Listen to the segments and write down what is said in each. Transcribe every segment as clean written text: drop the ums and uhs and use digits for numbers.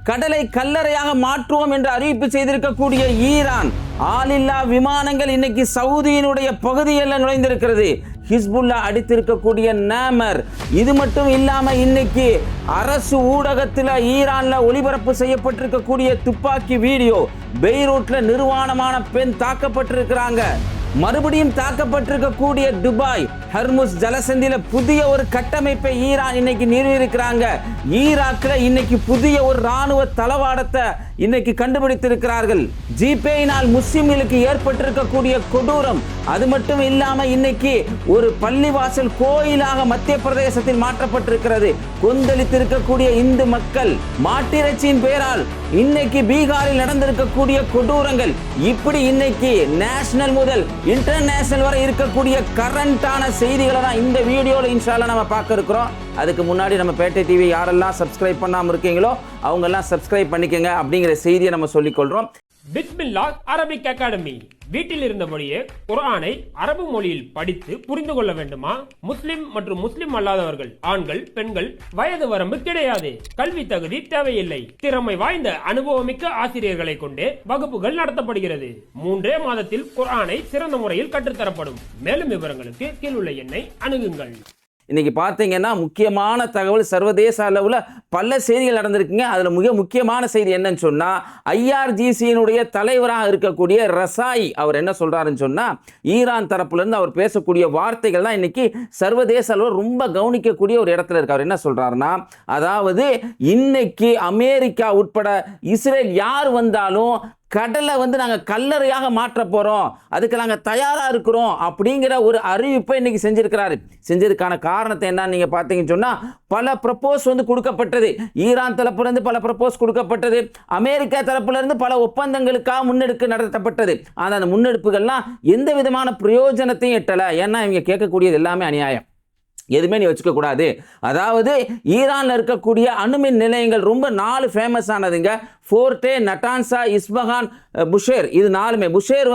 கடலை கல்லறையாக மாற்றுவோம் என்று அறிவிப்பு செய்திருக்கக்கூடிய ஈரான் ஆளில்லா விமானங்கள் இன்னைக்கு சவுதியினுடைய பகுதியில் நுழைந்திருக்கிறது. ஹிஸ்புல்லா அடித்திருக்கக்கூடிய நேமர். இது மட்டும் இல்லாம இன்னைக்கு அரசு ஊடகத்தில் ஈரான்ல ஒளிபரப்பு செய்யப்பட்டிருக்கக்கூடிய துப்பாக்கி வீடியோ. பெய்ரூட்ல நிர்வாணமான பெண் தாக்கப்பட்டிருக்கிறாங்க. மறுபடியும் தாக்கப்பட்டிருக்கக்கூடிய துபாய் ஹர்முஸ் ஜலசந்தியில புதிய ஒரு கட்டமைப்பை ஈரான் இன்னைக்கு நிறுவியிருக்கிறாங்க. ஈராக்ல இன்னைக்கு புதிய ஒரு ராணுவ தளவாடத்தை இன்னைக்கு கண்டுபிடித்திருக்கிறார்கள். ஜிபேயினால் முஸ்லிம்களுக்கு ஏற்பட்டிருக்கக்கூடிய கொடூரம். அது மட்டும் இல்லாம இன்னைக்கு ஒரு பள்ளிவாசல் கோயிலாக மத்திய பிரதேசத்தில் மாற்றப்பட்டிருக்கிறது. கொந்தளித்திருக்கக்கூடிய இந்து மக்கள் மாட்டிறைச்சியின் பெயரால் இன்னைக்கு பீகாரில் நடந்திருக்கக்கூடிய கொடூரங்கள். இப்படி இன்னைக்கு நேஷனல் முதல் இன்டர்நேஷனல் வரை இருக்கக்கூடிய கரண்டான செய்திகளை தான் இந்த வீடியோல இன்ஷால்லா நம்ம பார்க்க இருக்கிறோம். அதுக்கு முன்னாடி நம்ம பேட்டை டிவி யாரெல்லாம் சப்ஸ்கிரைப் பண்ணாம இருக்கீங்களோ அவங்க எல்லாம் சப்ஸ்கிரைப் பண்ணிக்கங்க அப்படிங்கிற செய்தியை நம்ம சொல்லிக்கொள்றோம். பிஸ்மில்லாஹ் அரபிக் அகாடமி. வீட்டில் இருந்தபடியே குர்ஆனை அரபு மொழியில் படித்து புரிந்து கொள்ள வேண்டுமா? முஸ்லிம் மற்றும் முஸ்லிம் அல்லாதவர்கள், ஆண்கள், பெண்கள், வயது வரம்பு கிடையாது. கல்வி தகுதி தேவையில்லை. திறமை வாய்ந்த அனுபவமிக்க ஆசிரியர்களை கொண்டே வகுப்புகள் நடத்தப்படுகிறது. 3 மாதத்தில் குர்ஆனை சிறந்த முறையில் கற்றுத்தரப்படும். மேலும் விவரங்களுக்கு கீழுள்ள எண்ணை அணுகுங்கள். இன்னைக்கு பார்த்தீங்கன்னா முக்கியமான தகவல். சர்வதேச அளவில் பல செய்திகள் நடந்திருக்குங்க. அதில் மிக முக்கியமான செய்தி என்னன்னு சொன்னால், IRGCயினுடைய தலைவராக இருக்கக்கூடிய ரசாயி அவர் என்ன சொல்கிறாருன்னு சொன்னால், ஈரான் தரப்புலேருந்து அவர் பேசக்கூடிய வார்த்தைகள் தான் இன்னைக்கு சர்வதேச அளவில் ரொம்ப கவனிக்கக்கூடிய ஒரு இடத்துல இருக்கு. அவர் என்ன சொல்கிறாருன்னா, அதாவது இன்னைக்கு அமெரிக்கா உட்பட இஸ்ரேல் யார் வந்தாலும் கடலை நாங்கள் கல்லறையாக மாற்ற போகிறோம், அதுக்கு நாங்கள் தயாராக இருக்கிறோம் அப்படிங்கிற ஒரு அறிவிப்பை இன்னைக்கு செஞ்சிருக்கிறாரு. செஞ்சதுக்கான காரணத்தை என்னன்னு நீங்கள் பார்த்தீங்கன்னு சொன்னால், பல ப்ரப்போஸ் கொடுக்கப்பட்டது. ஈரான் தரப்புலேருந்து பல ப்ரப்போஸ் கொடுக்கப்பட்டது. அமெரிக்கா தரப்புலேருந்து பல ஒப்பந்தங்களுக்காக முன்னெடுப்பு நடத்தப்பட்டது. ஆனால் அந்த முன்னெடுப்புகள்லாம் எந்த விதமான பிரயோஜனத்தையும் எட்டலை. ஏன்னா இவங்க கேட்கக்கூடியது எல்லாமே அநியாயம். எதுவுமே நீ வச்சுக்க கூடாது. அதாவது ஈரான்ல இருக்கக்கூடிய அணுமின் நிலையங்கள் ரொம்ப 4 ஃபேமஸ் ஆனதுங்க. Fordow, Natanz, Isfahan, Bushehr. இது 4மே. புஷேர்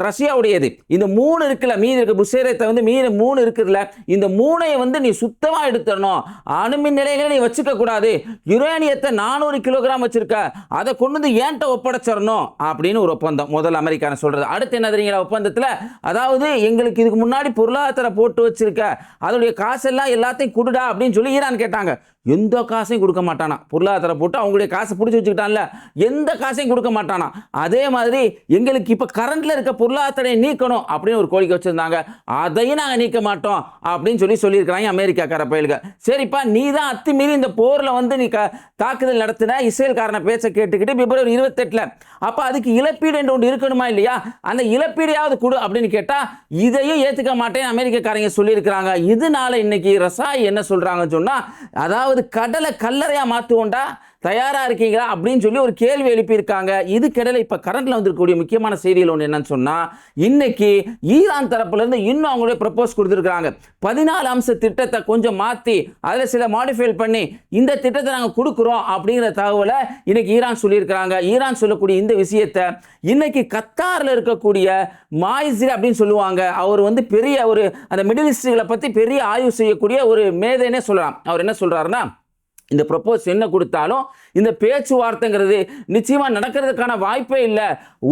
ரஷ்யாவுடையது. இந்த 3 இருக்குல்ல, மீதி இருக்க புஷேரை மீதி 3 இருக்குல்ல, இந்த 3ஐ நீ சுத்தமா எடுத்துடணும். அணுமின் நிலையங்களை நீ வச்சுக்க கூடாது. யுரேனியத்தை 400 கிலோகிராம் வச்சிருக்க, அதை கொண்டு ஏன்ட்ட ஒப்படைச்சிடணும் அப்படின்னு ஒரு ஒப்பந்தம் முதல் அமெரிக்கான சொல்றது. அடுத்து என்ன தெரியுங்களா ஒப்பந்தத்தில், அதாவது எங்களுக்கு இதுக்கு முன்னாடி பொருளாதார போட்டு வச்சிருக்க அதோடைய காசெல்லாம் எல்லாத்தையும் கொடுடா அப்படின்னு சொல்லி ஈரான் கேட்டாங்க. எந்த காசையும் கொடுக்க மாட்டானா. பொருளாதார போட்டு அவங்களுடைய காசை பிடிச்சி வச்சுக்கிட்டான்ல, எந்த காசையும் கொடுக்க மாட்டானா. அதே மாதிரி எங்களுக்கு இப்போ கரண்ட்ல இருக்க பொருளாதாரத்தை நீக்கணும் அப்படின்னு ஒரு கோரிக்கை வச்சிருந்தாங்க. அதையும் நாங்கள் நீக்க மாட்டோம் அப்படின்னு சொல்லியிருக்கிறாங்க அமெரிக்காக்கார பயலுங்க. சரிப்பா, நீ தான் அத்துமீறி இந்த போரில் நீ தாக்குதல் நடத்தின இஸ்ரேல்காரனை பேச்சை கேட்டுக்கிட்டு பிப்ரவரி 28. அப்போ அதுக்கு இழப்பீடு என்று ஒன்று இருக்கணுமா இல்லையா? அந்த இழப்பீடையாவது கொடு அப்படின்னு கேட்டால் இதையும் ஏற்றுக்க மாட்டேன் அமெரிக்காக்காரங்க சொல்லியிருக்கிறாங்க. இதனால இன்னைக்கு ரசாய் என்ன சொல்றாங்கன்னு சொன்னால், அதாவது கடலை கல்லறையா மாற்றுவோண்டா தயாரா இருக்கீங்களா அப்படின்னு சொல்லி ஒரு கேள்வி எழுப்பியிருக்காங்க. இதுக்கிடையில இப்ப கரண்ட்ல வந்திருக்கக்கூடிய முக்கியமான செய்திகள் ஒன்று என்னன்னு சொன்னா, இன்னைக்கு ஈரான் தரப்புல இருந்து இன்னும் அவங்களுடைய ப்ரப்போஸ் கொடுத்துருக்காங்க. 14 அம்ச திட்டத்தை கொஞ்சம் மாத்தி அதுல சில மாடிஃபை பண்ணி இந்த திட்டத்தை நாங்கள் கொடுக்குறோம் அப்படிங்கிற தகவலை இன்னைக்கு ஈரான் சொல்லியிருக்கிறாங்க. ஈரான் சொல்லக்கூடிய இந்த விஷயத்தை இன்னைக்கு கத்தாரில் இருக்கக்கூடிய மாய்ஸிர் அப்படின்னு சொல்லுவாங்க. அவர் பெரிய ஒரு அந்த மிடில் ஈஸ்ட்களை பத்தி பெரிய ஆய்வு செய்யக்கூடிய ஒரு மேதைனே சொல்லலாம். அவர் என்ன சொல்றாருன்னா, இந்த ப்ரப்போஸ் என்ன கொடுத்தாலும் இந்த பேச்சுவார்த்தைங்கிறது நிச்சயமா நடக்கிறதுக்கான வாய்ப்பே இல்லை.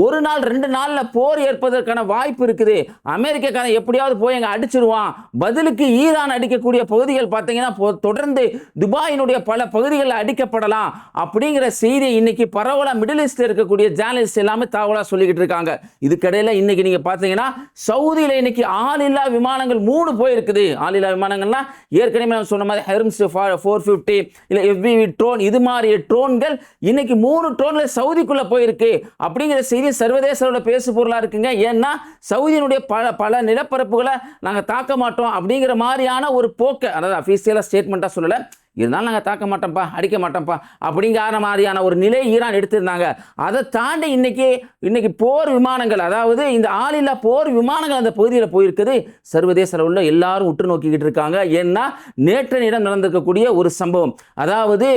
1 நாள் 2 நாள்ல போர் ஏற்பதற்கான வாய்ப்பு இருக்குது. அமெரிக்காக்காரன் எப்படியாவது போய் அங்கே அடிச்சிருவான். பதிலுக்கு ஈரான் அடிக்கக்கூடிய பகுதிகள் பார்த்தீங்கன்னா தொடர்ந்து துபாயினுடைய பல பகுதிகளில் அடிக்கப்படலாம் அப்படிங்கிற செய்தி இன்னைக்கு பரவலா மிடில் ஈஸ்ட்ல இருக்கக்கூடிய ஜேர்னலிஸ்ட் எல்லாமே தகவலா சொல்லிக்கிட்டு இருக்காங்க. இதுக்கிடையில இன்னைக்கு நீங்க பார்த்தீங்கன்னா சவுதியில இன்னைக்கு ஆளில்லா விமானங்கள் 3 போயிருக்குது. ஆளில்லா விமானங்கள்லாம் ஏற்கனவே நான் சொன்ன மாதிரி ஹெர்ம்ஸ் 450 இல்ல FPV ட்ரோன், இது மாதிரி ட்ரோன்கள் இன்னைக்கு 3 ட்ரோன்ல சவுதிக்குள்ள போயிருக்கு அப்படிங்கிற செய்தி சர்வதேச பேசு பொருளா இருக்குங்க. ஏன்னா சவுதியினுடைய பல நிலப்பரப்புகளை நாங்க தாக்க மாட்டோம் அப்படிங்கிற மாதிரியான ஒரு போக்க, அதாவது அபிஷியலா ஸ்டேட்மெண்டா சொல்லல, இருந்தாலும் நாங்கள் தாக்க மாட்டோம்ப்பா, அடிக்க மாட்டோம்ப்பா அப்படிங்கிற மாதிரியான ஒரு நிலை ஈரான் எடுத்திருந்தாங்க. அதை தாண்டி இன்னைக்கு போர் விமானங்கள், அதாவது இந்த ஆளில்லா போர் விமானங்கள் அந்த பகுதியில் போயிருக்குது. சர்வதேச உள்ள எல்லாரும் உற்று நோக்கிக்கிட்டு இருக்காங்க. ஏன்னா நேற்றையிடம் நடந்திருக்கக்கூடிய ஒரு சம்பவம், அதாவது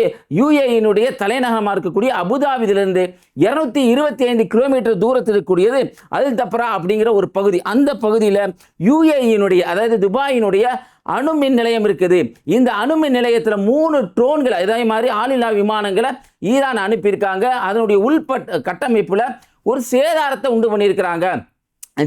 UAE தலைநகரமாக இருக்கக்கூடிய அபுதாபியிலிருந்து 225 கிலோமீட்டர் தூரத்தில் இருக்கக்கூடியது அல் தப்ரா அப்படிங்கிற ஒரு பகுதி. அந்த பகுதியில் UAE அதாவது துபாயினுடைய அணுமின் நிலையம் இருக்குது. இந்த அணுமின் நிலையத்தில் 3 ட்ரோன்களை இதே மாதிரி ஆளில்லா விமானங்களை ஈரான் அனுப்பியிருக்காங்க. அதனுடைய கட்டமைப்பில் ஒரு சேதாரத்தை உண்டு பண்ணியிருக்கிறாங்க.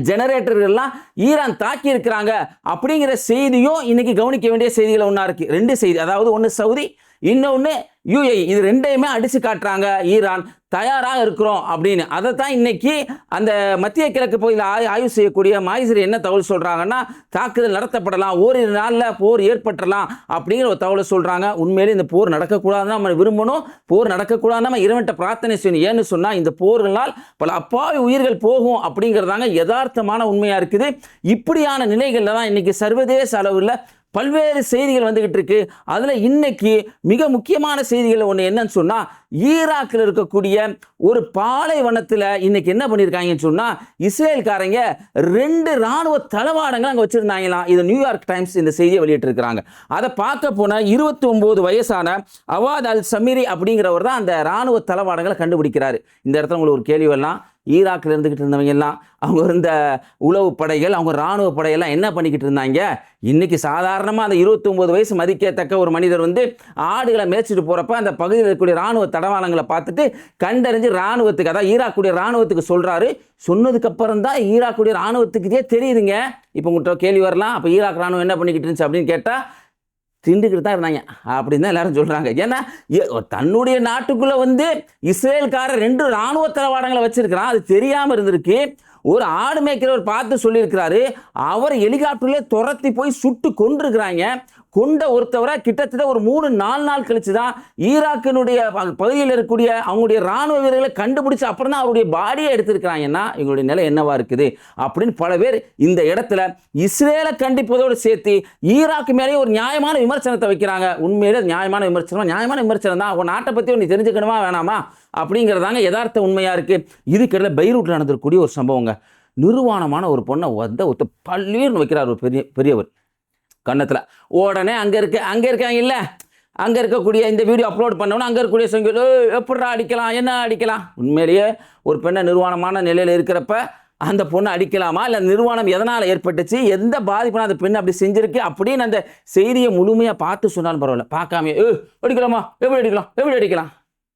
ஜெனரேட்டர்கள்லாம் ஈரான் தாக்கி இருக்கிறாங்க அப்படிங்கிற செய்தியும் இன்னைக்கு கவனிக்க வேண்டிய செய்திகள் ஒன்றா இருக்கு. 2 செய்தி, அதாவது ஒன்று சவுதி, இன்னொன்று UAE. இது ரெண்டையுமே அடிச்சு காட்டுறாங்க ஈரான் தயாராக இருக்கிறோம் அப்படின்னு. அதை தான் இன்னைக்கு அந்த மத்திய கிழக்கு பகுதியில் ஆய்வு செய்யக்கூடிய மாய்சரி என்ன தகவல் சொல்றாங்கன்னா, தாக்குதல் நடத்தப்படலாம், ஓரிரு நாளில் போர் ஏற்பட்டுடலாம் அப்படிங்கிற ஒரு தகவலை சொல்றாங்க. உண்மையிலே இந்த போர் நடக்கக்கூடாதுன்னு நம்ம விரும்பணும், போர் நடக்கக்கூடாதுன்னு நம்ம இறைவன்கிட்ட பிரார்த்தனை செய்யணும். ஏன்னு சொன்னால் இந்த போர்களால் பல அப்பாவி உயிர்கள் போகும் அப்படிங்கிறதாங்க யதார்த்தமான உண்மையாக இருக்குது. இப்படியான நிலைகளில் தான் இன்னைக்கு சர்வதேச அளவில் பல்வேறு செய்திகள் வந்துகிட்டு இருக்கு. அதில் இன்னைக்கு மிக முக்கியமான செய்திகள் ஒன்று என்னன்னு சொன்னால், ஈராக்கில் இருக்கக்கூடிய ஒரு பாலைவனத்தில் இன்னைக்கு என்ன பண்ணியிருக்காங்கன்னு சொன்னால், இஸ்ரேல்காரங்க 2 இராணுவ தளவாடங்கள் அங்கே வச்சுருந்தாங்களாம். இது நியூயார்க் டைம்ஸ் இந்த செய்தியை வெளியிட்டிருக்கிறாங்க. அதை பார்க்க போனால் 29 வயசான அவாத் அல் சமீரி அப்படிங்கிறவர் தான் அந்த இராணுவ தளவாடங்களை கண்டுபிடிக்கிறாரு. இந்த இடத்துல உங்களுக்கு ஒரு கேள்வி வரலாம், ஈராக்கில் இருந்துக்கிட்டு இருந்தவங்க எல்லாம், அவங்க இருந்த உளவு படைகள், அவங்க இராணுவ படையெல்லாம் என்ன பண்ணிக்கிட்டு இருந்தாங்க? இன்னைக்கு சாதாரணமாக அந்த 29 வயசு மதிக்கத்தக்க ஒரு மனிதர் ஆடுகளை மேய்ச்சிட்டு போகிறப்ப அந்த பகுதியில் இருக்கக்கூடிய இராணுவ தடவாளங்களை பார்த்துட்டு கண்டறிஞ்சு இராணுவத்துக்கு, அதாவது ஈராக்குடைய இராணுவத்துக்கு சொல்கிறாரு. சொன்னதுக்கப்புறம் தான் ஈராக்குடைய இராணுவத்துக்கு தெரியுதுங்க. இப்போ உங்கள்கிட்ட கேள்வி வரலாம், அப்போ ஈராக் இராணுவம் என்ன பண்ணிக்கிட்டு இருந்துச்சு அப்படின்னு கேட்டால், திண்டுக்கிட்டு தான் இருந்தாங்க அப்படின்னு தான் எல்லாரும் சொல்கிறாங்க. ஏன்னா தன்னுடைய நாட்டுக்குள்ளே இஸ்ரேல்காரர் 2 இராணுவ தளவாடங்களை வச்சிருக்கிறான், அது தெரியாமல் இருந்திருக்கு. ஒரு ஆடு மேய்க்கிறவர் பார்த்து சொல்லியிருக்கிறாரு, அவர் ஹெலிகாப்டர்லேயே துரத்தி போய் சுட்டு கொண்டிருக்கிறாங்க. கொண்ட ஒருத்தவரை கிட்டத்தட்ட ஒரு 3-4 நாள் கழிச்சு தான் ஈராக்கினுடைய பகுதியில் இருக்கக்கூடிய அவங்களுடைய இராணுவ வீரர்களை கண்டுபிடிச்சு அப்புறம் தான் அவருடைய பாடியை எடுத்திருக்கிறாங்கன்னா இவங்களுடைய நிலை என்னவா இருக்குது அப்படின்னு பல பேர் இந்த இடத்துல இஸ்ரேலை கண்டிப்பதோடு சேர்த்து ஈராக்கு மேலேயே ஒரு நியாயமான விமர்சனத்தை வைக்கிறாங்க. உண்மையிலே நியாயமான விமர்சனம் தான். அவங்க நாட்டை பற்றி ஒன்று தெரிஞ்சுக்கணுமா வேணாமா அப்படிங்கிறதாங்க யதார்த்த உண்மையாக இருக்குது. இதுக்கிடையில் பெய்ரூட்டில் நடந்திருக்கக்கூடிய ஒரு சம்பவங்க. நிர்வாணமான ஒரு பொண்ணை ஒருத்த பள்ளீர்னு வைக்கிறார் ஒரு பெரியவர் கன்னத்தில். உடனே அங்கே இருக்காங்க இல்லை, அங்கே இருக்கக்கூடிய இந்த வீடியோ அப்லோட் பண்ணோன்னா அங்கே இருக்கக்கூடிய சங்க எப்படா அடிக்கலாம், என்ன அடிக்கலாம்? உண்மையிலேயே ஒரு பெண்ணை நிர்வாணமான நிலையில் இருக்கிறப்ப அந்த பொண்ணை அடிக்கலாமா, இல்லை நிர்வாணம் எதனால் ஏற்பட்டுச்சு, எந்த பாதிப்புனா அந்த பெண் அப்படி செஞ்சிருக்கு அப்படின்னு அந்த செய்தியை முழுமையாக பார்த்து சொன்னாலும் பரவாயில்ல. பார்க்காம அடிக்கலாமா, எப்படி அடிக்கலாம்?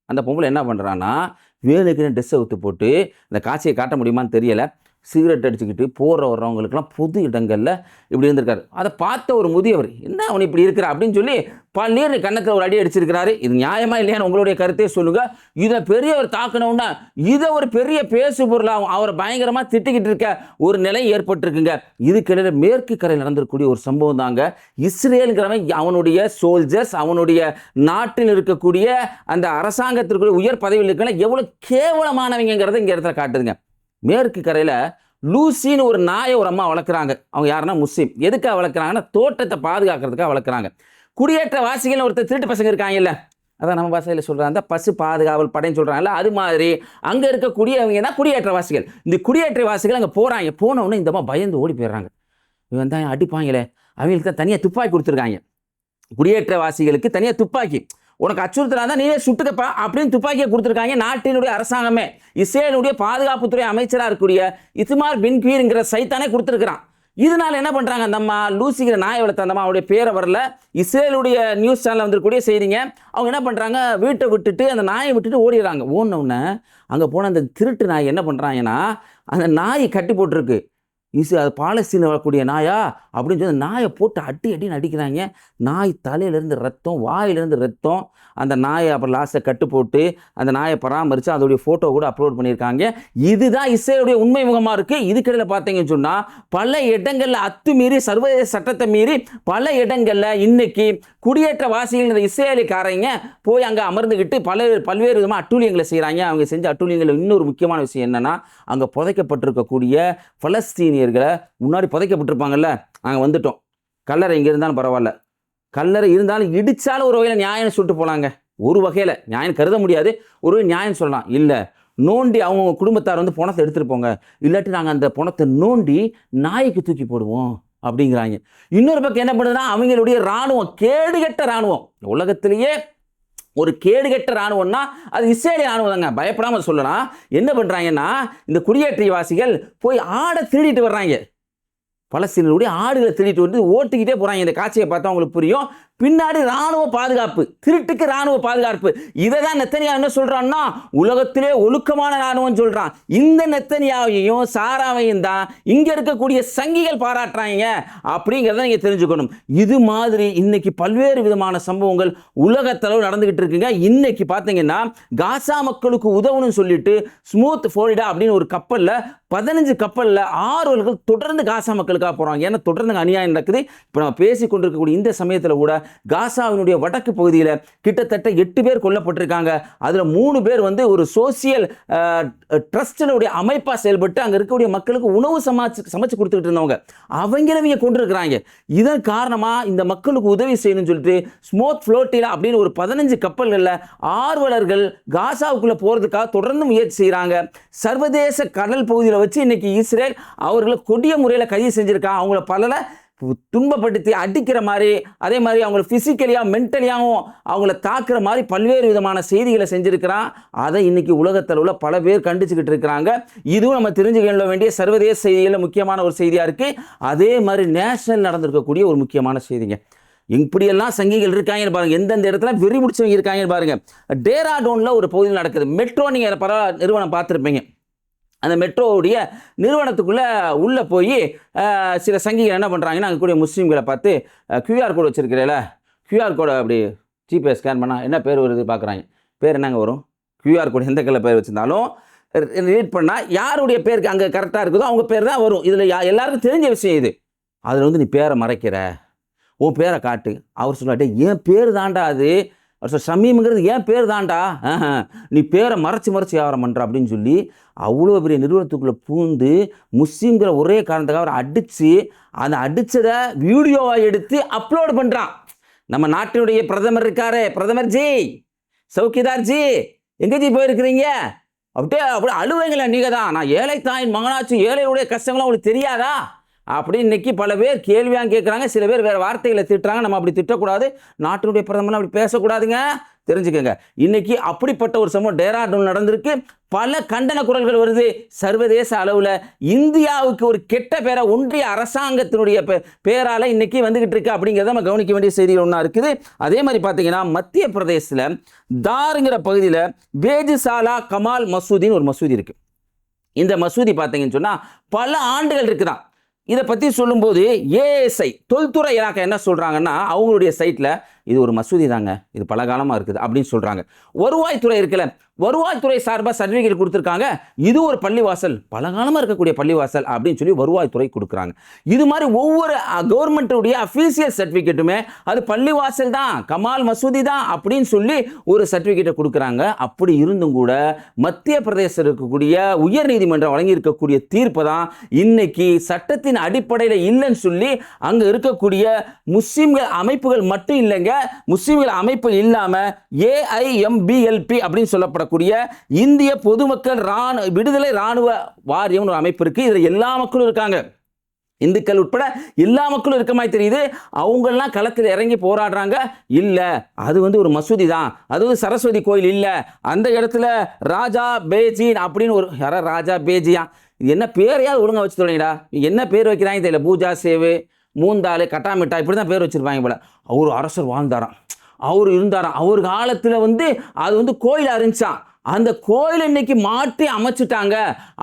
அந்த பொம்பளை என்ன பண்ணுறான்னா, வேணுக்குன்னு ட்ரெஸ்ஸை ஊற்று போட்டு இந்த காட்சியை காட்ட முடியுமான்னு தெரியலை, சிகரெட் அடிச்சுக்கிட்டு வர்றவங்களுக்கெல்லாம் பொது இடங்களில் இப்படி இருந்திருக்காரு. அதை பார்த்த ஒரு முதியவர், என்ன அவன் இப்படி இருக்கிற அப்படின்னு சொல்லி பன்னீர் கன்னத்தில் ஒரு அடி அடிச்சிருக்கிறாரு. இது நியாயமா இல்லையான்னு உங்களுடைய கருத்தையே சொல்லுங்க. இதை பெரியவர் தாக்கணும்னா இதை ஒரு பெரிய பேசு பொருளாகும். அவரை பயங்கரமாக திட்டிக்கிட்டு இருக்க ஒரு நிலை ஏற்பட்டிருக்குங்க. இதுக்கிடையில மேற்கு கரையில் நடந்திருக்கக்கூடிய ஒரு சம்பவம் தாங்க. இஸ்ரேலுங்கிறவன் அவனுடைய சோல்ஜர்ஸ், அவனுடைய நாட்டில் இருக்கக்கூடிய அந்த அரசாங்கத்திற்குரிய உயர் பதவியில் இருக்கிற எவ்வளோ கேவலமானவங்கிறத இங்கே இடத்துல காட்டுதுங்க. மேற்கு கரையில் லூசின்னு ஒரு நாயை ஒரு அம்மா வளர்க்குறாங்க. அவங்க யாருன்னா முஸ்லீம். எதுக்காக வளர்க்குறாங்கன்னா தோட்டத்தை பாதுகாக்கிறதுக்காக வளர்க்குறாங்க. குடியேற்ற வாசிகள் ஒருத்தர் திருட்டு பசங்க இருக்காங்கல்ல, அதான் நம்ம பாஷையில் சொல்கிறாங்க பசு பாதுகாவல் படைன்னு சொல்கிறாங்கல்ல, அது மாதிரி அங்கே இருக்கக்கூடியவங்க தான் குடியேற்ற வாசிகள். இந்த குடியேற்ற வாசிகள் அங்கே போகிறாங்க. போனவுடனே இந்த மாதிரி பயந்து ஓடி போயிடுறாங்க. இவன் தான் அடிப்பாங்களே, அவங்களுக்கு தான் தனியாக துப்பாக்கி கொடுத்துருக்காங்க. குடியேற்ற வாசிகளுக்கு தனியாக துப்பாக்கி, உனக்கு அச்சுறுத்தலாக தான் நீயே சுட்டுக்கப்பா அப்படின்னு துப்பாக்கியை கொடுத்துருக்காங்க. நாட்டினுடைய அரசாங்கமே இஸ்ரேலுடைய பாதுகாப்புத்துறை அமைச்சராக இருக்கக்கூடிய இத்மார் பின் கீர்ங்கிற சைத்தானே கொடுத்துருக்கிறான். இதனால் என்ன பண்ணுறாங்க, அந்த அம்மா லூசிக்கிற நாயை வளர்த்த அந்த அம்மா, அவருடைய பேரை வரல, இஸ்ரேலுடைய நியூஸ் சேனலில் வந்துருக்கூடிய செய்திங்க. அவங்க என்ன பண்ணுறாங்க, வீட்டை விட்டுட்டு அந்த நாயை விட்டுட்டு ஓடிடுறாங்க. ஓடினவுடனே அங்கே போன அந்த திருட்டு நாய் என்ன பண்ணுறாங்கன்னா, அந்த நாயை கட்டி போட்டிருக்கு. அது பாலஸ்தீனில் வரக்கூடிய நாயா அப்படின்னு சொல்லி நாயை போட்டு அடின்னு அடிக்கிறாங்க. நாய் தலையிலேருந்து ரத்தம், வாயிலிருந்து ரத்தம். அந்த நாயை அப்புறம் லாஸ்ட்டை கட்டு போட்டு அந்த நாயை பராமரித்து அதோடைய ஃபோட்டோ கூட அப்லோட் பண்ணியிருக்காங்க. இதுதான் இஸ்ரேலுடைய உண்மை முகமாக இருக்குது. இதுக்கிடையில் பார்த்தீங்கன்னு சொன்னால் பல இடங்களில் அத்துமீறி சர்வதேச சட்டத்தை மீறி பல இடங்களில் இன்னைக்கு குடியேற்ற வாசிகள் இஸ்ரேலுக்காரங்க போய் அங்கே அமர்ந்துக்கிட்டு பல்வேறு விதமாக அட்டூழியங்களை செய்கிறாங்க. அவங்க செஞ்ச அட்டூழியங்களில் இன்னொரு முக்கியமான விஷயம் என்னென்னா, அங்கே புதைக்கப்பட்டிருக்கக்கூடிய பலஸ்தீனியர்களை முன்னாடி புதைக்கப்பட்டிருப்பாங்கல்ல, நாங்கள் வந்துட்டோம், கல்லறை இங்கே இருந்தாலும் பரவாயில்ல, கல்லறை இருந்தாலும் இடித்தாலும் ஒரு வகையில் நியாயம் சொல்லிட்டு போகலாங்க. ஒரு வகையில் நியாயம் கருத முடியாது, ஒரு நியாயம் சொல்லலாம். இல்லை நோண்டி அவங்க குடும்பத்தார் பணத்தை எடுத்துகிட்டு போங்க, இல்லாட்டி நாங்கள் அந்த பணத்தை நோண்டி நாய்க்கு தூக்கி போடுவோம் அப்படிங்கிறாங்க. இன்னொரு பக்கம் என்ன பண்ணுதுன்னா, அவங்களுடைய இராணுவம் கேடுகட்ட இராணுவம், உலகத்திலேயே ஒரு கேடுகட்ட இராணுவம்னா அது இஸ்ரேலிய இராணுவம் தாங்க. பயப்படாமல் சொல்லலாம். என்ன பண்ணுறாங்கன்னா, இந்த குடியேற்றவாசிகள் போய் ஆடை திருடிட்டு வர்றாங்க. பலஸ்தீனருடைய ஆடுகளை திருடிட்டு வந்து ஓட்டிக்கிட்டே போகிறாங்க. இந்த காட்சியை பார்த்தா உங்களுக்கு புரியும். பின்னாடி ராணுவ பாதுகாப்பு, திருட்டுக்கு ராணுவ பாதுகாப்பு. இதை தான் நெத்தனியாஹு என்ன சொல்றான்னா, உலகத்திலே ஒழுக்கமான ராணுவம் சொல்றான். இந்த நெத்தனியாவையும் சாராவையும் தான் இங்க இருக்கக்கூடிய சங்கிகள் பாராட்டுறாங்க அப்படிங்கிறத நீங்க தெரிஞ்சுக்கணும். இது மாதிரி இன்னைக்கு பல்வேறு விதமான சம்பவங்கள் உலகத்தளவு நடந்துகிட்டு இருக்குங்க. இன்னைக்கு பார்த்தீங்கன்னா காசா மக்களுக்கு உதவணும்னு சொல்லிட்டு ஸ்மூத் ஃப்ளோரிடா அப்படின்னு ஒரு கப்பல்ல 15 கப்பலில் 6 தொடர்ந்து காசா மக்களுக்காக போகிறாங்க. ஏன்னா தொடர்ந்து அநியாயம் நடக்குது. இப்போ நம்ம பேசி கொண்டிருக்கக்கூடிய இந்த சமயத்தில் கூட காசாவினுடைய வடக்கு பகுதியில் கிட்டத்தட்ட 8 பேர் கொல்லப்பட்டிருக்காங்க. அதில் 3 பேர் வந்து ஒரு சோசியல் ட்ரஸ்டினுடைய அமைப்பாக செயல்பட்டு அங்கே இருக்கக்கூடிய மக்களுக்கு உணவு சமைச்சு கொடுத்துக்கிட்டு இருந்தவங்க அவங்கள கொண்டிருக்கிறாங்க. இதன் காரணமாக இந்த மக்களுக்கு உதவி செய்யணும்னு சொல்லிட்டு ஸ்மூத் ஃப்ளோட்டிலா அப்படின்னு ஒரு 15 கப்பல்களில் ஆர்வலர்கள் காசாவுக்குள்ளே போகிறதுக்காக தொடர்ந்து முயற்சி செய்கிறாங்க. சர்வதேச கடல் பகுதியில் வச்சு இன்னைக்கு இஸ்ரேல் அவர்களை கொடிய முறையில் கைது செஞ்சிருக்காங்க. அவங்கள பல துன்பப்படுத்தி அடிக்கிற மாதிரி, அதே மாதிரி அவங்கள பிசிக்கலியாக மென்டலியாகவும் அவங்கள தாக்குற மாதிரி பல்வேறு விதமான செய்திகளை செஞ்சிருக்கிறான். அதை இன்னைக்கு உலகத்தளவில் பல பேர் கண்டிச்சுக்கிட்டு இருக்கிறாங்க. இதுவும் நம்ம தெரிஞ்சுக்க வேண்டிய சர்வதேச செய்திகளில் முக்கியமான ஒரு செய்தியாக இருக்குது. அதே மாதிரி நேஷனல் நடந்திருக்கக்கூடிய ஒரு முக்கியமான செய்திங்க. இப்படியெல்லாம் சங்கிகள் இருக்காங்கன்னு பாருங்க, எந்தெந்த இடத்துல வெறி முடிச்சவங்க இருக்காங்கன்னு பாருங்க. டேராடூனில் ஒரு பகுதியில் நடக்குது. மெட்ரோ நீங்கள் பரவாயில்ல நிறுவனம் பார்த்துருப்பீங்க. அந்த மெட்ரோவுடைய நிறுவனத்துக்குள்ளே உள்ளே போய் சில சங்கிகள் என்ன பண்ணுறாங்கன்னா, அங்கே கூடிய முஸ்லீம்களை பார்த்து QR கோடு வச்சுருக்கிறேல, QR கோடை அப்படி ஜிபே ஸ்கேன் பண்ணால் என்ன பேர் வருது பார்க்குறாங்க. பேர் என்னங்க வரும்? QR கோடு எந்த கல்ல பேர் வச்சுருந்தாலும் ரீட் பண்ணால் யாருடைய பேருக்கு அங்கே கரெக்டாக இருக்குதோ அவங்க பேர் தான் வரும். இதில் எல்லாருக்கும் தெரிஞ்ச விஷயம் இது. அதில் வந்து நீ பேரை மறைக்கிற, உன் பேரை காட்டு. அவர் சொல்லாட்டே என் பேர் தாண்டா அது. அவர் சொல்ல ஷமீம்ங்கிறது ஏன் பேர் தாண்டா, நீ பேரை மறைச்சி வியாபாரம் பண்ணுற அப்படின்னு சொல்லி அவ்வளோ பெரிய நிறுவனத்துக்குள்ளே பூந்து முஸ்லீம்கிற ஒரே காரணத்துக்காக அவரை அடித்து அந்த அடித்ததை வீடியோவாக எடுத்து அப்லோடு பண்ணுறான். நம்ம நாட்டினுடைய பிரதமர் இருக்காரு, பிரதமர் ஜி, சௌக்கிதார் ஜி, எங்கே ஜி போயிருக்கிறீங்க? அப்படியே அழுவைங்களா நீங்கள் தான், நான் ஏழை தாயின் மகனாச்சு, ஏழையுடைய கஷ்டங்களும் உங்களுக்கு தெரியாதா அப்படி இன்னைக்கு பல பேர் கேள்வியாக கேட்குறாங்க. சில பேர் வேறு வார்த்தைகளை திட்டுறாங்க. நம்ம அப்படி திட்டக்கூடாது, நாட்டினுடைய பிரதமர் அப்படி பேசக்கூடாதுங்க, தெரிஞ்சுக்கங்க. இன்னைக்கு அப்படிப்பட்ட ஒரு சம்பவம் டேராடூன் நடந்திருக்கு. பல கண்டன குரல்கள் வருது. சர்வதேச அளவில் இந்தியாவுக்கு ஒரு கெட்ட பேரை ஒன்றிய அரசாங்கத்தினுடைய பேரால் இன்னைக்கு வந்துகிட்டு இருக்கு அப்படிங்கிறத நம்ம கவனிக்க வேண்டிய செய்திகள் ஒன்றா இருக்குது. அதே மாதிரி பார்த்தீங்கன்னா மத்திய பிரதேசத்தில் தாருங்கிற பகுதியில் பேஜிசாலா கமால் மசூதின்னு ஒரு மசூதி இருக்குது. இந்த மசூதி பார்த்தீங்கன்னு சொன்னால் பல ஆண்டுகள் இருக்குதான். இதை பற்றி சொல்லும்போது ஏஎஸ்ஐ தொல்துறை இலாக்கா என்ன சொல்கிறாங்கன்னா, அவங்களுடைய சைட்டில் இது ஒரு மசூதி தாங்க, இது பல காலமாக இருக்குது அப்படின்னு சொல்கிறாங்க. வருவாய்த்துறை இருக்குல்ல, வருவாய்த்துறை சார்பாக சர்டிஃபிகேட் கொடுத்துருக்காங்க, இது ஒரு பள்ளிவாசல், பல காலமாக இருக்கக்கூடிய பள்ளிவாசல் அப்படின்னு சொல்லி வருவாய்த்துறை கொடுக்குறாங்க. இது மாதிரி ஒவ்வொரு கவர்மெண்ட்டுடைய அஃபீஷியல் சர்டிஃபிகேட்டுமே அது பள்ளிவாசல் தான், கமால் மசூதி தான் அப்படின்னு சொல்லி ஒரு சர்டிஃபிகேட்டை கொடுக்குறாங்க. அப்படி இருந்தும் கூட மத்திய பிரதேசத்தில் இருக்கக்கூடிய உயர் நீதிமன்றம் வழங்கியிருக்கக்கூடிய தீர்ப்பை தான் இன்னைக்கு சட்டத்தின் அடிப்படையில் இல்லைன்னு சொல்லி அங்கே இருக்கக்கூடிய முஸ்லீம்கள் அமைப்புகள் மட்டும் இல்லைங்க, முஸ்லீம்கள் அமைப்பு இல்லாமல் AIMBLP அப்படின்னு சொல்லப்படக்கூடிய இந்திய பொதுமக்கள் விடுதலை ராணுவ வாரியம் ஒரு அமைப்பு இருக்கு. இதுல எல்லா மக்களும் இருக்காங்க, இந்துக்கள் உட்பட எல்லா மக்களும் இருக்க மாதிரி தெரியுது. அவங்கெல்லாம் களத்தில் இறங்கி போராடுறாங்க. இல்லை அது வந்து ஒரு மசூதி தான், அது வந்து சரஸ்வதி கோயில் இல்லை, அந்த இடத்துல ராஜா பேஜின் அப்படின்னு ஒரு ராஜா பேஜியா, இது என்ன பேரையாவது ஒழுங்கா வச்சு தொடங்கிடா, என்ன பேர் வைக்கிறாங்க தெரியல, பூஜா சேவு, மூந்தாள், கட்டாமிட்டா, இப்படி தான் பேர் வச்சுருப்பாங்க போல. அவர் அரசர் வாழ்ந்தாராம், அவர் இருந்தாராம், அவர் காலத்தில் வந்து அது வந்து கோயில் இருந்துச்சான், அந்த கோயில் இன்னைக்கு மாற்றி அமைச்சிட்டாங்க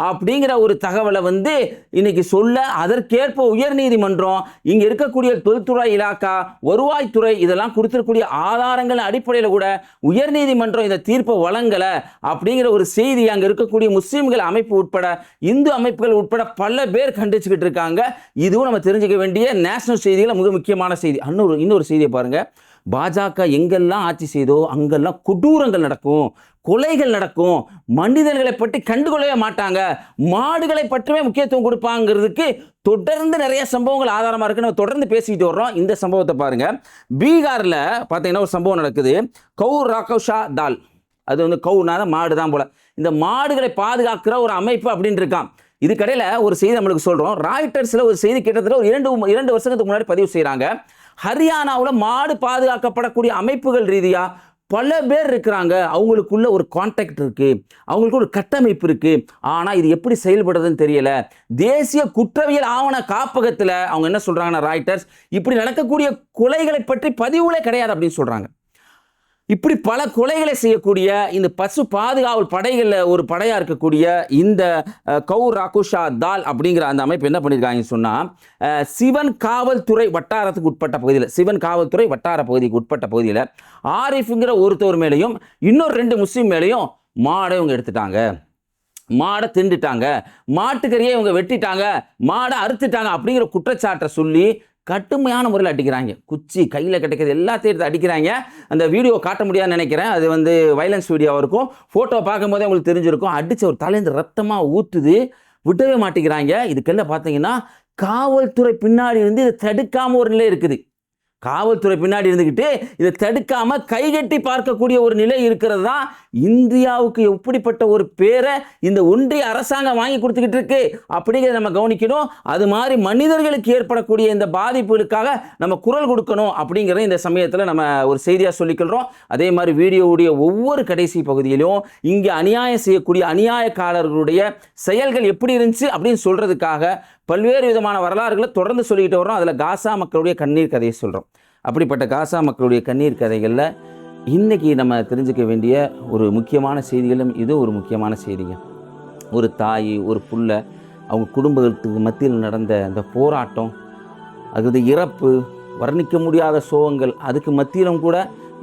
அப்படிங்கிற ஒரு தகவலை வந்து இன்னைக்கு சொல்ல, அதற்கேற்ப உயர் நீதிமன்றம் இங்க இருக்கக்கூடிய தொல்துறை இலாக்கா, வருவாய்த்துறை இதெல்லாம் கொடுத்திருக்கக்கூடிய ஆதாரங்கள் அடிப்படையில் கூட உயர் நீதிமன்றம் இந்த தீர்ப்பை வழங்கலை அப்படிங்கிற ஒரு செய்தி அங்கே இருக்கக்கூடிய முஸ்லீம்கள் அமைப்பு உட்பட இந்து அமைப்புகள் உட்பட பல பேர் கண்டிச்சுக்கிட்டு இருக்காங்க. இதுவும் நம்ம தெரிஞ்சுக்க வேண்டிய நேஷனல் செய்தியில் மிக முக்கியமான செய்தி. இன்னொரு செய்தியை பாருங்க, பாஜக எங்கெல்லாம் ஆட்சி செய்தோ அங்கெல்லாம் கொடூரங்கள் நடக்கும், கொலைகள் நடக்கும், மனிதர்களை பற்றி கண்டுகொள்ளவே மாட்டாங்க, மாடுகளை பற்றியே முக்கியத்துவம் கொடுப்பாங்கிறதுக்கு தொடர்ந்து நிறைய சம்பவங்கள் ஆதாரமாக இருக்கு. நம்ம தொடர்ந்து பேசிக்கிட்டு வர்றோம். இந்த சம்பவத்தை பாருங்க, பீகாரில் பார்த்தீங்கன்னா ஒரு சம்பவம் நடக்குது. கௌர் ராகவ்ஷா தால், அது வந்து கவுனா மாடு தான் போல, இந்த மாடுகளை பாதுகாக்கிற ஒரு அமைப்பு அப்படின்னு இருக்கான். இதுக்கடையில் ஒரு செய்தி நம்மளுக்கு சொல்கிறோம். ராய்ட்டர்ஸில் ஒரு செய்தி கிட்டத்தட்ட ஒரு 2 வருஷத்துக்கு முன்னாடி பதிவு செய்கிறாங்க. ஹரியானாவில் மாடு பாதுகாக்கப்படக்கூடிய அமைப்புகள் ரீதியாக பல பேர் இருக்கிறாங்க, அவங்களுக்குள்ள ஒரு கான்டாக்ட் இருக்கு, அவங்களுக்கு ஒரு கட்டமைப்பு இருக்கு. ஆனால் இது எப்படி செயல்படுறதுன்னு தெரியல. தேசிய குற்றவியல் ஆவண காப்பகத்தில் அவங்க என்ன சொல்றாங்கன்னா, ராய்ட்டர்ஸ் இப்படி நடக்கக்கூடிய கொலைகளை பற்றி பதிவுகளே கிடையாது அப்படின்னு சொல்றாங்க. இப்படி பல கொலைகளை செய்யக்கூடிய இந்த பசு பாதுகாவல் படைகளில் ஒரு படையாக இருக்கக்கூடிய இந்த கவுர் ராகுஷா தால் அப்படிங்கிற அந்த அமைப்பு என்ன பண்ணியிருக்காங்கன்னு சொன்னால், சிவன் காவல்துறை வட்டாரத்துக்கு உட்பட்ட பகுதியில், சிவன் காவல்துறை வட்டார பகுதிக்கு உட்பட்ட பகுதியில் ஆரிஃப்ங்கிற ஒருத்தவர் மேலேயும் இன்னொரு 2 முஸ்லீம் மேலேயும் மாடை இவங்க எடுத்துட்டாங்க, மாடை திண்டுட்டாங்க, மாட்டுக்கறியை இவங்க வெட்டிட்டாங்க, மாடை அறுத்துட்டாங்க அப்படிங்கிற குற்றச்சாட்டை சொல்லி கடுமையான முறையில் அடிக்கிறாங்க. குச்சி கையில் கிடைக்கிறது எல்லாத்தையும் எடுத்து அடிக்கிறாங்க. அந்த வீடியோ காட்ட முடியாதுன்னு நினைக்கிறேன், அது வந்து வைலன்ஸ் வீடியோவாக இருக்கும். ஃபோட்டோ பார்க்கும்போதே உங்களுக்கு தெரிஞ்சிருக்கும். அடித்த ஒரு தலைந்து ரத்தமாக ஊற்றுது, விடவே மாட்டேங்கிறாங்க. இதுக்கெல்லாம் பார்த்தீங்கன்னா காவல்துறை பின்னாடி இருந்து இதை தடுக்காமல் ஒரு நிலை இருக்குது. காவல்துறை பின்னாடி இருந்துக்கிட்டு இதை தடுக்காம கைகட்டி பார்க்கக்கூடிய ஒரு நிலை இருக்கிறது தான் இந்தியாவுக்கு எப்படிப்பட்ட ஒரு பேரை இந்த ஒன்றிய அரசாங்கம் வாங்கி கொடுத்துக்கிட்டு இருக்கு அப்படிங்கிறத நம்ம கவனிக்கணும். அது மாதிரி மனிதர்களுக்கு ஏற்படக்கூடிய இந்த பாதிப்புகளுக்காக நம்ம குரல் கொடுக்கணும் அப்படிங்கிறத இந்த சமயத்தில் நம்ம ஒரு செய்தியாக சொல்லிக்கிறோம். அதே மாதிரி வீடியோவுடைய ஒவ்வொரு கடைசி பகுதியிலும் இங்கே அநியாயம் செய்யக்கூடிய அநியாயக்காரர்களுடைய செயல்கள் எப்படி இருந்துச்சு அப்படின்னு சொல்றதுக்காக பல்வேறு விதமான வரலாறுகளை தொடர்ந்து சொல்லிக்கிட்டு வரோம். அதில் காசா மக்களுடைய கண்ணீர் கதையை சொல்கிறோம். அப்படிப்பட்ட காசா மக்களுடைய கண்ணீர் கதைகளில் இன்றைக்கி நம்ம தெரிஞ்சுக்க வேண்டிய ஒரு முக்கியமான செய்திகளும் இது ஒரு முக்கியமான செய்திங்க. ஒரு தாய், ஒரு புள்ள, அவங்க குடும்பத்துக்கு மத்தியில் நடந்த அந்த போராட்டம், அது இறப்பு, வர்ணிக்க முடியாத சோகங்கள், அதுக்கு மத்தியிலும் கூட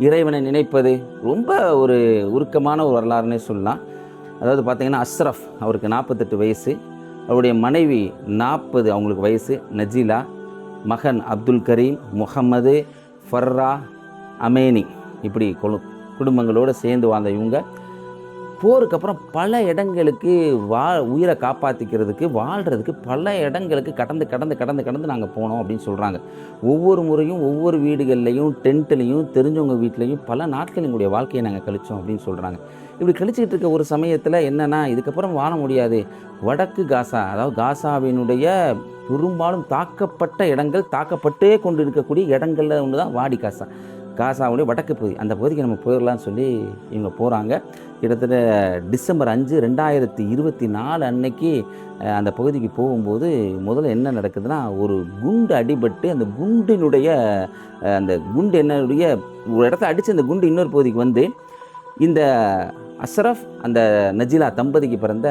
இறைவனை நினைப்பது ரொம்ப ஒரு உருக்கமான ஒரு வரலாறுன்னே சொல்லலாம். அதாவது பார்த்திங்கன்னா அஸ்ரஃப் அவருக்கு 48 வயசு, அவருடைய மனைவி 40 அவங்களுக்கு வயசு நஜீலா, மகன் அப்துல் கரீம், முகமது, ஃபர்ரா, அமேனி, இப்படி குடும்பங்களோடு சேர்ந்து வாழ்ந்த இவங்க போருக்கு அப்புறம் பல இடங்களுக்கு உயிரை காப்பாற்றிக்கிறதுக்கு வாழ்கிறதுக்கு பல இடங்களுக்கு கடந்து நாங்கள் போனோம் அப்படின்னு சொல்கிறாங்க. ஒவ்வொரு முறையும் ஒவ்வொரு வீடுகள்லையும் டென்ட்லேயும் தெரிஞ்சவங்க வீட்லேயும் பல நாட்கள் எங்களுடைய வாழ்க்கையை நாங்கள் கழித்தோம் அப்படின்னு சொல்கிறாங்க. இப்படி கழிச்சிக்கிட்டு இருக்க ஒரு சமயத்தில் என்னென்னா, இதுக்கப்புறம் வாழ முடியாது, வடக்கு காசா, அதாவது காசாவினுடைய பெரும்பாலும் தாக்கப்பட்ட இடங்கள், தாக்கப்பட்டே கொண்டு இருக்கக்கூடிய இடங்களில் ஒன்று தான் வாடி காசா, காசாவுடைய வடக்கு பகுதி. அந்த பகுதிக்கு நம்ம போயிடலான்னு சொல்லி இவங்க போகிறாங்க. கிட்டத்தட்ட டிசம்பர் 5, 2024 அன்னைக்கு அந்த பகுதிக்கு போகும்போது முதல்ல என்ன நடக்குதுன்னா, ஒரு குண்டு அடிபட்டு அந்த குண்டினுடைய அந்த குண்டு என்னுடைய ஒரு இடத்த அடித்து அந்த குண்டு இன்னொரு பகுதிக்கு வந்து இந்த அஸ்ரஃப் அந்த நஜீலா தம்பதிக்கு பிறந்த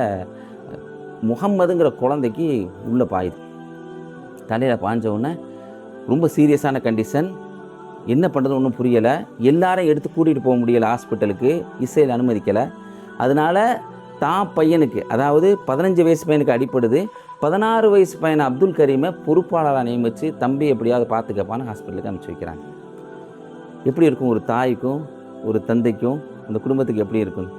முகம்மதுங்கிற குழந்தைக்கு உள்ளே பாயுது. தலையில் பாய்ஞ்சவுடனே ரொம்ப சீரியஸான கண்டிஷன், என்ன பண்ணுறது ஒன்றும் புரியலை. எல்லாரையும் எடுத்து கூட்டிகிட்டு போக முடியலை ஹாஸ்பிட்டலுக்கு, இஸ்ரேல் அனுமதிக்கலை. அதனால் தான் பையனுக்கு, அதாவது 15 வயசு பையனுக்கு அடிப்படுது, 16 வயசு பையனை அப்துல் கரீமை பொறுப்பாளராக நியமித்து தம்பி எப்படியாவது பார்த்துக்கப்பான்னு ஹாஸ்பிட்டலுக்கு அனுப்பிச்சி வைக்கிறாங்க. எப்படி இருக்கும் ஒரு தாய்க்கும் ஒரு தந்தைக்கும் அந்த குடும்பத்துக்கு எப்படி இருக்கும்?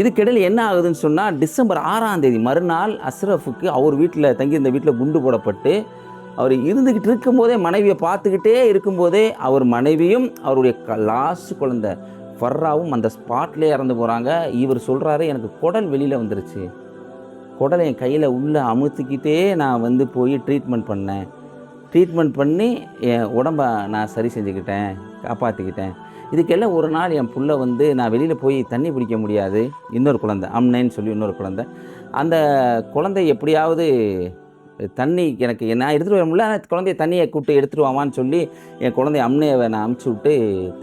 இதுக்கிடையில் என்ன ஆகுதுன்னு சொன்னால், டிசம்பர் 6ஆம் தேதி மறுநாள் அஸ்ரஃபுக்கு அவர் வீட்டில் தங்கியிருந்த வீட்டில் குண்டு போடப்பட்டு அவர் இருந்துக்கிட்டு இருக்கும்போதே, மனைவியை பார்த்துக்கிட்டே இருக்கும்போதே அவர் மனைவியும் அவருடைய லாஸ்ட் குழந்தை ஃபர்ராவும் அந்த ஸ்பாட்லேயே இறந்து போகிறாங்க. இவர் சொல்கிறாரு, எனக்கு குடல் வெளியில் வந்துருச்சு, குடலை என் கையில் உள்ளே அமுத்திக்கிட்டே நான் போய் ட்ரீட்மெண்ட் பண்ணி என் உடம்பை நான் சரி செஞ்சுக்கிட்டேன், காப்பாற்றிக்கிட்டேன். இதுக்கெல்லாம் ஒரு நாள் என் புள்ள நான் வெளியில் போய் தண்ணி பிடிக்க முடியாது, இன்னொரு குழந்தை அம்னேன்னு சொல்லி இன்னொரு குழந்தை, அந்த குழந்தை எப்படியாவது தண்ணி எனக்கு நான் எடுத்துகிட்டு வர முடியல, ஆனால் குழந்தைய தண்ணியை கூப்பிட்டு எடுத்துகிட்டு வாமான்னு சொல்லி என் குழந்தைய அம்னையை நான் அமுச்சு விட்டு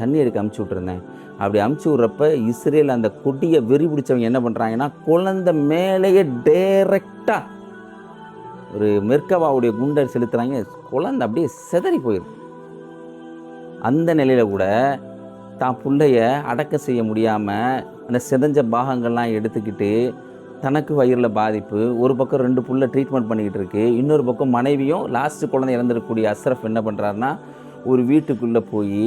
தண்ணி எடுக்க அமுச்சு விட்டுருந்தேன். அப்படி அமுச்சு விட்றப்ப இஸ்ரேல் அந்த கொடியை வெறி பிடிச்சவங்க என்ன பண்ணுறாங்கன்னா, குழந்தை மேலேயே டைரெக்டாக ஒரு மெர்கவாவுடைய குண்டை செலுத்துகிறாங்க. குழந்தை அப்படியே சிதறி போயிடும். அந்த நிலையில் கூட தான் பிள்ளைய அடக்கம் செய்ய முடியாமல் அந்த சிதஞ்ச பாகங்கள்லாம் எடுத்துக்கிட்டு தனக்கு வயிறில் பாதிப்பு, ஒரு பக்கம் 2 புள்ள ட்ரீட்மெண்ட் பண்ணிக்கிட்டு இருக்கு, இன்னொரு பக்கம் மனைவியும் லாஸ்ட்டு குழந்தை இறந்துருக்கக்கூடிய அஸ்ரஃப் என்ன பண்ணுறாருன்னா, ஒரு வீட்டுக்குள்ளே போய்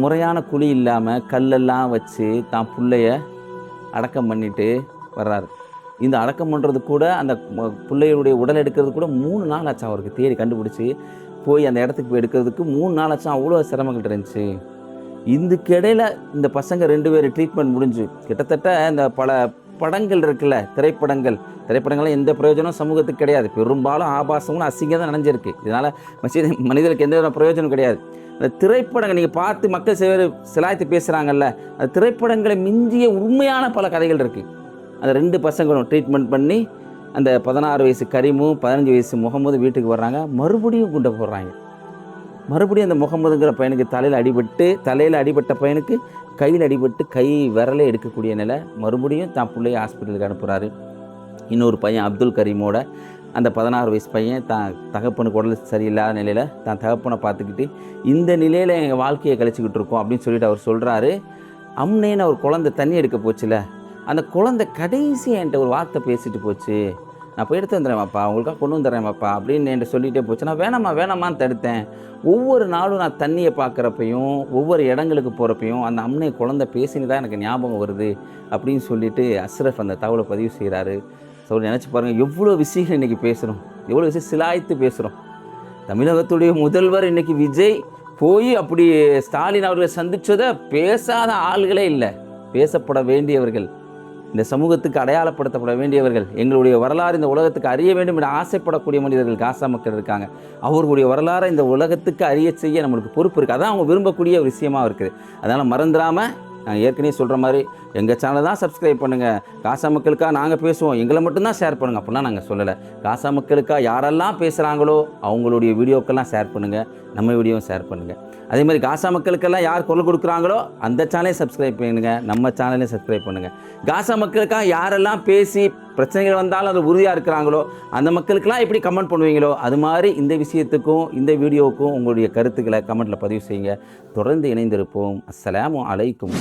முறையான குழி இல்லாமல் கல்லெல்லாம் வச்சு தான் பிள்ளைய அடக்கம் பண்ணிட்டு வர்றாரு. இந்த அடக்கம் பண்ணுறது கூட, அந்த பிள்ளையுடைய உடல் எடுக்கிறது கூட 3 நாள் ஆச்சு அவருக்கு தேடி கண்டுபிடிச்சி போய் அந்த இடத்துக்கு போய் எடுக்கிறதுக்கு 3 நாள் ஆச்சு. அவ்வளோ சிரமங்கள் இருந்துச்சு. இதுக்கிடையில் இந்த பசங்க 2 பேர் ட்ரீட்மெண்ட் முடிஞ்சு கிட்டத்தட்ட இந்த பல திரைப்படங்கள் இருக்குல்ல, திரைப்படங்கள் எந்த பிரயோஜனம் சமூகத்துக்கு கிடையாது. பெரும்பாலும் ஆபாசங்களும் அசிங்கம் தான் நினைஞ்சிருக்கு. இதனால் மனிதர்களுக்கு எந்த வித பிரயோஜனம் கிடையாது. அந்த திரைப்படங்கள் நீங்கள் பார்த்து மக்கள் சிலாய்த்து பேசுகிறாங்கல்ல, அந்த திரைப்படங்களை மிஞ்சிய உண்மையான பல கதைகள் இருக்குது. அந்த 2 பசங்களும் ட்ரீட்மெண்ட் பண்ணி அந்த 16 வயசு கரீமும் 15 வயசு முகமது வீட்டுக்கு வர்றாங்க. மறுபடியும் குண்டை போடுறாங்க. மறுபடியும் அந்த முகமதுங்கிற பையனுக்கு தலையில் அடிபட்ட பையனுக்கு கையில் அடிபட்டு கை விரலே எடுக்கக்கூடிய நிலை. மறுபடியும் தான் பிள்ளைய ஹாஸ்பிட்டலுக்கு அனுப்புகிறாரு. இன்னொரு பையன் அப்துல் கரீமோட அந்த 16 வயசு பையன் தான் தகப்பனுக்கு உடல் சரியில்லாத நிலையில் தான் தகப்பனை பார்த்துக்கிட்டு இந்த நிலையில் எங்கள் வாழ்க்கையை கழிச்சிக்கிட்டு இருக்கோம் அப்படின்னு சொல்லிட்டு அவர் சொல்கிறாரு. அம்னேன்னு ஒரு குழந்தை தண்ணி எடுக்க போச்சுல, அந்த குழந்தை கடைசி என்கிட்ட ஒரு வார்த்தை பேசிட்டு போச்சு. நான் போய் எடுத்து வந்துடுறேன்ப்பா, உங்களுக்காக கொண்டு வந்துடுறேன்ப்பா அப்படின்னு என்கிட்ட சொல்லிகிட்டே போச்சு. நான் வேணாமான்னு தடுத்தேன். ஒவ்வொரு நாளும் நான் தண்ணியை பார்க்குறப்பையும் ஒவ்வொரு இடங்களுக்கு போகிறப்பையும் அந்த அம்னை குழந்தை பேசினு தான் எனக்கு ஞாபகம் வருது அப்படின்னு சொல்லிட்டு அஸ்ரஃப் அந்த தகவலை பதிவு செய்கிறாரு. ஸோ நினச்சி பாருங்கள், எவ்வளோ விஷயங்கள் இன்றைக்கி பேசுகிறோம், எவ்வளோ விஷயம் சிலாய்த்து பேசுகிறோம். தமிழகத்துடைய முதல்வர் இன்றைக்கி விஜய் போய் அப்படி ஸ்டாலின் அவர்களை சந்தித்ததை பேசாத ஆள்களே இல்லை. பேசப்பட வேண்டியவர்கள், இந்த சமூகத்துக்கு அடையாளப்படுத்தப்பட வேண்டியவர்கள், எங்களுடைய வரலாறு இந்த உலகத்துக்கு அறிய வேண்டும் என்று ஆசைப்படக்கூடிய மனிதர்கள் காசா மக்கள் இருக்காங்க. அவர்களுடைய வரலாறை இந்த உலகத்துக்கு அறிய செய்ய நம்மளுக்கு பொறுப்பு இருக்குது. அதான் அவங்க விரும்பக்கூடிய ஒரு விஷயமா இருக்குது. அதனால் மறந்துடாமல், நாங்கள் ஏற்கனவே சொல்கிற மாதிரி எங்கள் சேனலை தான் சப்ஸ்கிரைப் பண்ணுங்கள். காசா மக்களுக்காக நாங்கள் பேசுவோம், எங்களை மட்டும்தான் ஷேர் பண்ணுங்கள் அப்படிலாம் நாங்கள் சொல்லலை. காசா மக்களுக்காக யாரெல்லாம் பேசுகிறாங்களோ அவங்களுடைய வீடியோக்கெல்லாம் ஷேர் பண்ணுங்கள், நம்ம வீடியோவும் ஷேர் பண்ணுங்கள். அதே மாதிரி காசா மக்களுக்கெல்லாம் யார் குரல் கொடுக்குறாங்களோ அந்த சேனலையும் சப்ஸ்கிரைப் பண்ணுங்கள், நம்ம சேனலையும் சப்ஸ்கிரைப் பண்ணுங்கள். காசா மக்களுக்காக யாரெல்லாம் பேசி பிரச்சனைகள் வந்தாலும் அது உறுதியாக இருக்கிறாங்களோ அந்த மக்களுக்கெல்லாம் எப்படி கமெண்ட் பண்ணுவீங்களோ அது மாதிரி இந்த விஷயத்துக்கும் இந்த வீடியோவுக்கும் உங்களுடைய கருத்துக்களை கமெண்ட்டில் பதிவு செய்யுங்க. தொடர்ந்து இணைந்திருப்போம். அஸ்ஸலாமு அலைக்கும்.